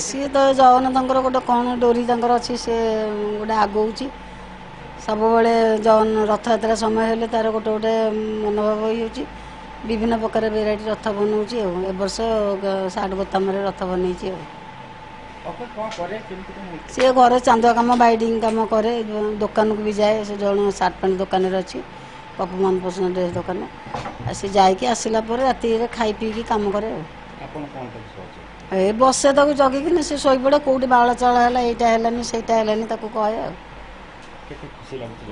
सी तो जगन्नाथ गोटे कौन डोरी अच्छी से गोटे आगौची सब जगन रथ यात्रा समय हेले तार गोटे गोटे मनोभाव हो विभिन्न प्रकार भेराइटी रथ बनाऊँगी ए वर्ष 60 गोताम रथ बनई सी घर चांदुआ कम बाइडिंग कम करे दुकान को भी जाए से जन सार्ट पैंट दुकान अच्छी पप्पू मनपसंद ड्रेस दुकान सी जाकि आसला राति खाई पी कम करे ए बसे ताको जगिकिन से शोई पड़े कौटी बाल चल है यहाँ सेटा है कहे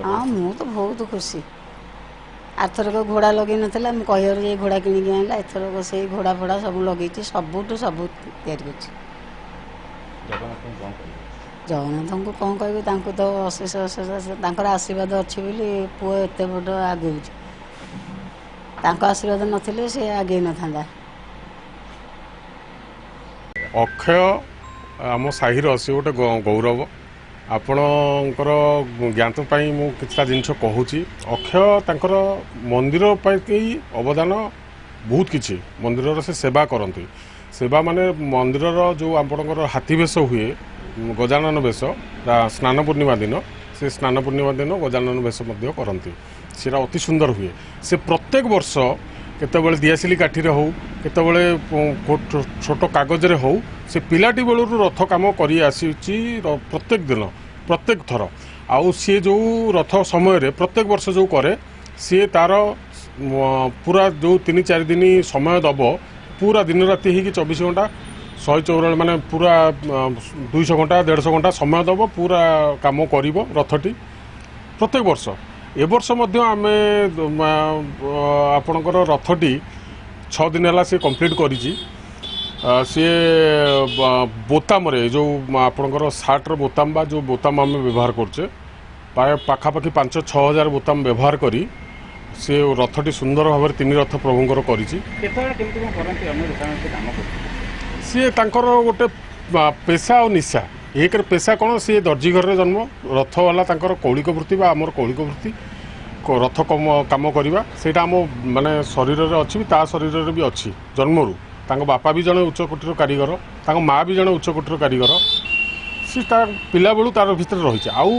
हाँ मु तो बहुत खुशी आरथरक घोड़ा लगे नाला मुझे घोड़ा किणिक आनला एथरक से घोड़ा फोड़ा सब लगे सबुठ सब जगन्नाथ को कौन कह तो अशेष अशेष आशीर्वाद अच्छी बोली पुओ एत बड़ आगे आशीर्वाद नथिले से आगे न था अक्षय आम साहिर सी गोटे गौरव आपणकर ज्ञातपाई मु किछटा जिनस कहूँ अक्षय तांकर मंदिर अवदान बहुत किछि मंदिर से सेवा करती सेवा माने मंदिर जो आपणकर हाथी वेश हुए गजानन वेश स्नान पूर्णिमा दिन से स्नान पूर्णिमा दिन गजानन वेश करती सेटा अति सुंदर हुए से प्रत्येक वर्ष केतबेले दियासिली काठी हो केतबेले छोट कागज रे हो से पिलाटी बेलू रथ काम करी आसी प्रत्येक दिन प्रत्येक थर आउ सी जो रथ समय प्रत्येक वर्ष जो करे सी तार पूरा जो 3-4 दिन समय दब पूरा दिन राति ही 24 घंटा 194 माने पूरा 200 घंटा 150 घंटा समय दब पूरा काम करिवो रथटी प्रत्येक वर्ष ए वर्ष मध्य आमे आपणकर रथटी 6 दिन है सी कंप्लीट करिछि सी बोताम जो आपणकर सार्टर बोताम बा जो बोताम आम व्यवहार करचे पाखापाखि 5-6 हजार बोताम व्यवहार करी से रथटी सुंदर भाव 3 रथ प्रभुंकर करिछि सी तांकर गोटे पेशा और निशा एक पेशा कौन सी दर्जी घर जन्म रथ वाला तांकर कौलिक वृत्ति बा आमर कौलिक वृत्ति रथ काम करवा से माने शरीर में अच्छी ता शरीर में भी अच्छी जन्मरू तांको बापा भी जड़े उच्च कोटीर कारीगर तांको माँ भी जड़े उच्च कोटीर कारीगर सी पिला बेलू तार भीतर रही आउ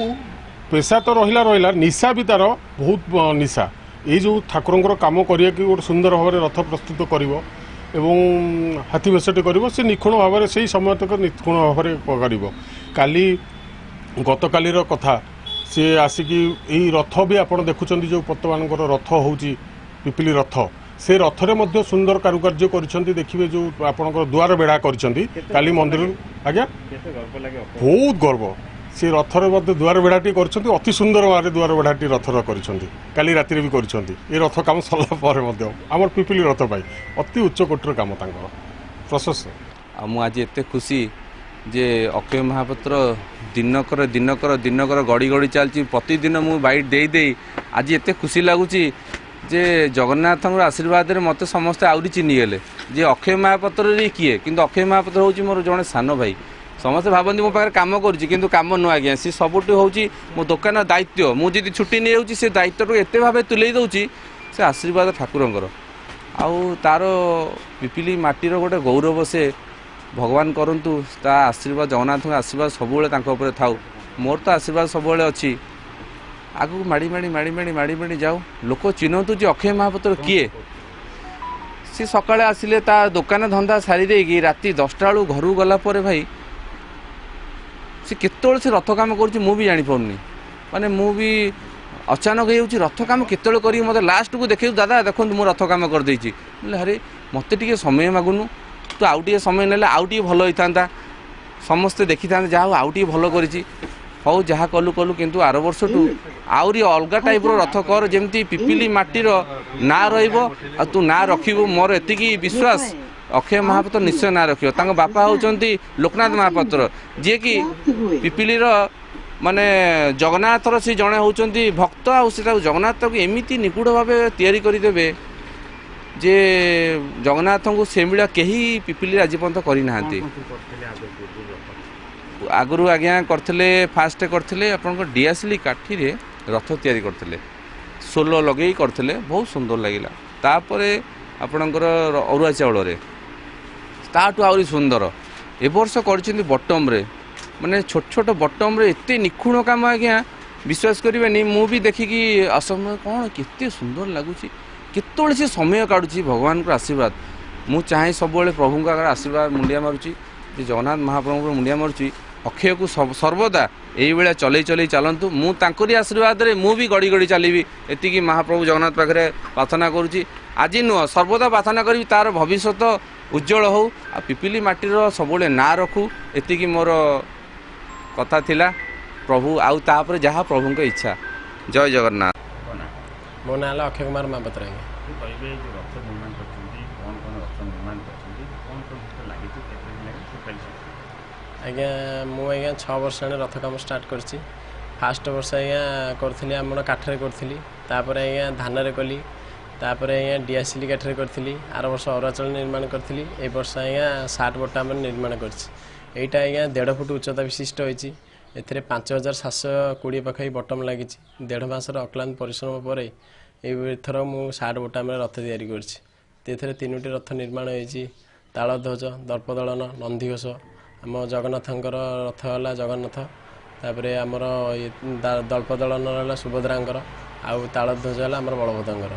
पेशा तो रहा निशा भी तार बहुत निशा ये जो ठाकुर काम करिया कि गोटे सुंदर भाव रथ प्रस्तुत करिवो एवं हाथी बेशटी कर निखुण भाव से समय तक निखुण भाव काली गत कालीर कथा सी आसिकी यही रथ भी आप देखुं जो बर्तमान रथ हो पिपिली रथ से रथरे मध्य सुंदर कारुकार्य कर देखिए जो आपणकर द्वार बेढ़ा काली मंदिर आज्ञा बहुत गर्व से रथर मध्य द्वार बेढ़ाटी कर अति सुंदर भाव द्वार बेढ़ाटी रथर काली राति भी कर रथ काम सरला आम पिपिली रथ पाई अति उच्च कोटर काम प्रशस्त आज एत खुशी जे अक्षय महापात्र दिनकर दिनकर दिनकर गड़ी गड़ी चलती प्रतिदिन मु बाइट दे दे आज एत खुशी लगुच जे जगन्नाथ आशीर्वाद मत समस्ते आउरी चिन्हीगले जे अक्षय महापात्र किए किंतु अक्षय महापात्र हूँ मोर जड़े सान भाई समस्ते भावती मो पाखे कम करूँ कम नुह आज्ञा सी सबुठ हूँ मो दुकान दायित्व मुझे छुट्टी नहीं जाऊँगी से दायित्व एत भाव तुले दूसरी से आशीर्वाद ठाकुरंकर आउ तार पिपिली माटीर गोटे गौरव से भगवान करंतु ता आशीर्वाद जगन्नाथ आशीर्वाद सब थाउ मोर तो आशीर्वाद सब अच्छी आगू माड़ी माड़ी माड़ी माड़ी माड़ी माड़ी जाऊ लोक चिन्हतु जे अक्षय महापात्र किए सी सकाळे आसिले ता दुकान धंदा सारी देगी राति 10टा बेलू घर गला भाई सी केतोल से रथ काम कर भी जानीपारनी माने मु भी अचानक हो रथ काम केतोल कर मत लास्ट को देखे दादा देखो मु रथ काम कर देछि अरे मत टे समय मागुनु तू आउ टे समय ना आउ टे भल होता समस्ते देखी था जहाँ आउ टे भल कर हौ जहाँ कलु कलु किंतु आर वर्ष टू आउरी अलग टाइप रथ कर जमी पिपिली माटीर ना रु ना रखू मोर एति विश्वास ଅକ୍ଷୟ ମହାପାତ୍ର ନିଶ୍ଚୟ ନାଁ ରଖିବ। ତାଙ୍କ ବାପା ହେଉଛନ୍ତି ଲୋକନାଥ ମହାପାତ୍ର, ଯିଏକି ପିପିଲିର ମାନେ ଜଗନ୍ନାଥର ସେ ଜଣେ ହେଉଛନ୍ତି ଭକ୍ତ, ଆଉ ସେଟାକୁ ଜଗନ୍ନାଥକୁ ଏମିତି ନିଗୁଢ଼ ଭାବେ ତିଆରି କରିଦେବେ ଯେ ଜଗନ୍ନାଥଙ୍କୁ ସେଭଳିଆ କେହି ପିପିଲିରେ ଆଜି ପର୍ଯ୍ୟନ୍ତ କରିନାହାନ୍ତି। ଆଗରୁ ଆଜ୍ଞା କରିଥିଲେ, ଫାଷ୍ଟ କରିଥିଲେ ଆପଣଙ୍କ ଡିଆସିଲି କାଠିରେ ରଥ ତିଆରି କରିଥିଲେ, ସୋଲ ଲଗେଇ କରିଥିଲେ, ବହୁତ ସୁନ୍ଦର ଲାଗିଲା। ତାପରେ ଆପଣଙ୍କର ଅରୁଆ ଚାଉଳରେ, ତାଠୁ ଆହୁରି ସୁନ୍ଦର ଏ ବର୍ଷ କରିଛନ୍ତି ବଟମ୍ରେ, ମାନେ ଛୋଟ ଛୋଟ ବଟମ୍ରେ ଏତେ ନିଖୁଣ କାମ ଆଜ୍ଞା ବିଶ୍ୱାସ କରିବେନି। ମୁଁ ବି ଦେଖିକି ଅସମୟ କ'ଣ କେତେ ସୁନ୍ଦର ଲାଗୁଛି, କେତେବେଳେ ସେ ସମୟ କାଢ଼ୁଛି, ଭଗବାନଙ୍କର ଆଶୀର୍ବାଦ। ମୁଁ ଚାହେଁ ସବୁବେଳେ ପ୍ରଭୁଙ୍କ ଆଗରେ ଆଶୀର୍ବାଦ ମୁଣ୍ଡିଆ ମାରୁଛି, ଯେ ଜଗନ୍ନାଥ ମହାପ୍ରଭୁଙ୍କର ମୁଣ୍ଡିଆ ମାରୁଛି ଅକ୍ଷୟକୁ ସର୍ବଦା ଏଇଭଳିଆ ଚଲେଇ ଚଲେଇ ଚାଲନ୍ତୁ। ମୁଁ ତାଙ୍କରି ଆଶୀର୍ବାଦରେ ମୁଁ ବି ଗଡ଼ି ଗଡ଼ି ଚାଲିବି, ଏତିକି ମହାପ୍ରଭୁ ଜଗନ୍ନାଥ ପାଖରେ ପ୍ରାର୍ଥନା କରୁଛି। ଆଜି ନୁହଁ, ସର୍ବଦା ପ୍ରାର୍ଥନା କରିବି ତାର ଭବିଷ୍ୟତ ଉଜ୍ଜଳ ହେଉ, ଆଉ ପିପିଲି ମାଟିର ସବୁବେଳେ ନାଁ ରଖୁ, ଏତିକି ମୋର କଥା ଥିଲା। ପ୍ରଭୁ ଆଉ ତାପରେ ଯାହା ପ୍ରଭୁଙ୍କ ଇଚ୍ଛା। ଜୟ ଜଗନ୍ନାଥ। ମୋ ନାଁ ହେଲା ଅକ୍ଷୟ କୁମାର ମହାପାତ୍ର। ଆଜ୍ଞା କହିବେ ଯେଉଁ ରଥ ନିର୍ମାଣ କରିଛନ୍ତି, କ'ଣ କ'ଣ ରଥ ନିର୍ମାଣ କରିଛନ୍ତି, କ'ଣ କ'ଣ ଲାଗିଛି, କେତେ ଦିନ ଲାଗିଛି? ଆଜ୍ଞା ମୁଁ 6 ବର୍ଷ ହେଲାଣି ରଥ କାମ ଷ୍ଟାର୍ଟ କରିଛି। ଫାଷ୍ଟ ବର୍ଷ କରୁଥିଲି ଆମର କାଠରେ କରୁଥିଲି, ତାପରେ ଧାନରେ କଲି, ତାପରେ ଡିଆସିଲି କାଠରେ କରିଥିଲି। ଆର ବର୍ଷ ଅରୁଆ ଚାଉଳ ନିର୍ମାଣ କରିଥିଲି। ଏ ବର୍ଷ ସାର୍ଟ ବଟା ଆମର ନିର୍ମାଣ କରିଛି। ଏଇଟା 1.5 ଫୁଟ ଉଚ୍ଚତା ବିଶିଷ୍ଟ ହୋଇଛି। ଏଥିରେ 5720 ପାଖାପାଖି ବଟମ୍ ଲାଗିଛି। 1.5 ମାସର ଅକ୍ଲାନ୍ତ ପରିଶ୍ରମ ପରେ ଏଇଥର ମୁଁ ସାର୍ଟ ବଟାମରେ ରଥ ତିଆରି କରିଛି। ଏଥିରେ 3ଟି ରଥ ନିର୍ମାଣ ହୋଇଛି। ତାଳଧ୍ୱଜ, ଦର୍ପଦଳନ, ନନ୍ଦିଘୋଷ। ଆମ ଜଗନ୍ନାଥଙ୍କର ରଥ ହେଲା ଜଗନ୍ନାଥ, ତାପରେ ଆମର ଦର୍ପଦଳନ ହେଲା ସୁଭଦ୍ରାଙ୍କର, ଆଉ ତାଳଧ୍ୱଜ ହେଲା ଆମର ବଳଭଦ୍ରଙ୍କର।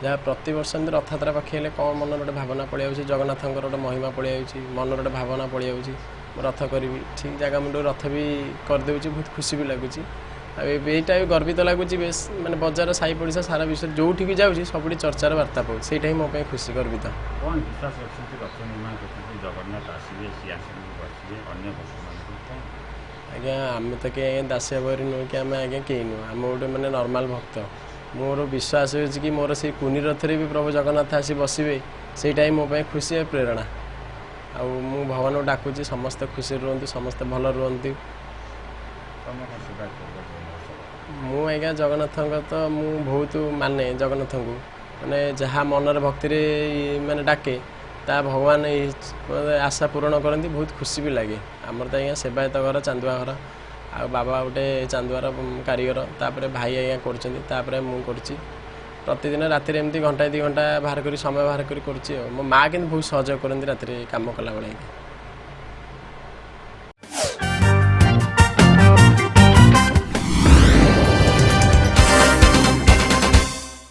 ଯାହା ପ୍ରତିବର୍ଷ ଏମିତି ରଥଯାତ୍ରା ପାଖି ହେଲେ କ'ଣ ମନରେ ଗୋଟେ ଭାବନା ପଳେଇଆଉଛି, ଜଗନ୍ନାଥଙ୍କର ଗୋଟେ ମହିମା ପଳେଇଆଉଛି, ମନରେ ଗୋଟେ ଭାବନା ପଳେଇଆଉଛି, ମୁଁ ରଥ କରିବି। ଠିକ୍ ଜାଗା ମୁଣ୍ଡକୁ ରଥ ବି କରିଦେଉଛି, ବହୁତ ଖୁସି ବି ଲାଗୁଛି। ଆଉ ଏଇଟା ବି ଗର୍ବିତ ଲାଗୁଛି ବେଶ, ମାନେ ବଜାର ସାହି ପଡ଼ିଶା ସାରା ବିଷୟରେ ଯେଉଁଠିକି ଯାଉଛି ସବୁଠି ଚର୍ଚ୍ଚାର ବାର୍ତ୍ତା ପାଉଛି, ସେଇଟା ହିଁ ମୋ ପାଇଁ ଖୁସି, ଗର୍ବିତ। କ'ଣ ବିଶ୍ୱାସ ରଖିଛନ୍ତି ରଥ ନିର୍ମାଣ କରୁଛନ୍ତି, ଜଗନ୍ନାଥ ଆସିବେ, ସିଂହାସନକୁ ଆସିବେ, ଅନ୍ୟ ଭକ୍ତମାନଙ୍କୁ କ'ଣ? ଆଜ୍ଞା ଆମେ ତ କେହି ଦାସିଆ ବୈରୀ ନୁହେଁ କି ଆମେ କେହି ନୁହେଁ, ଆମେ ଗୋଟେ ମାନେ ନର୍ମାଲ ଭକ୍ତ। ମୋର ବିଶ୍ୱାସ ହେଉଛି କି ମୋର ସେଇ କୁନି ରଥରେ ବି ପ୍ରଭୁ ଜଗନ୍ନାଥ ଆସି ବସିବେ, ସେଇଟା ହିଁ ମୋ ପାଇଁ ଖୁସି ଆଉ ପ୍ରେରଣା। ଆଉ ମୁଁ ଭଗବାନଙ୍କୁ ଡାକୁଛି ସମସ୍ତେ ଖୁସିରେ ରୁହନ୍ତୁ, ସମସ୍ତେ ଭଲ ରୁହନ୍ତୁ। ମୁଁ ଜଗନ୍ନାଥଙ୍କ ତ ମୁଁ ବହୁତ ମାନେ ଜଗନ୍ନାଥଙ୍କୁ, ମାନେ ଯାହା ମନରେ ଭକ୍ତିରେ ମାନେ ଡାକେ ତା ଭଗବାନ ଆଶା ପୂରଣ କରନ୍ତି, ବହୁତ ଖୁସି ବି ଲାଗେ। ଆମର ତ ସେବାୟତ ଘର, ଚାନ୍ଦୁଆ ଘର, ଆଉ ବାବା ଗୋଟେ ଚାନ୍ଦୁଆର କାରିଗର, ତାପରେ ଭାଇ କରୁଛନ୍ତି, ତାପରେ ମୁଁ କରୁଛି। ପ୍ରତିଦିନ ରାତିରେ ଏମିତି 1-2 ଘଣ୍ଟା ବାହାର କରି ସମୟ ବାହାର କରି କରୁଛି। ଆଉ ମୋ ମାଆ କିନ୍ତୁ ବହୁତ ସହଯୋଗ କରନ୍ତି ରାତିରେ କାମ କଲାବେଳେ।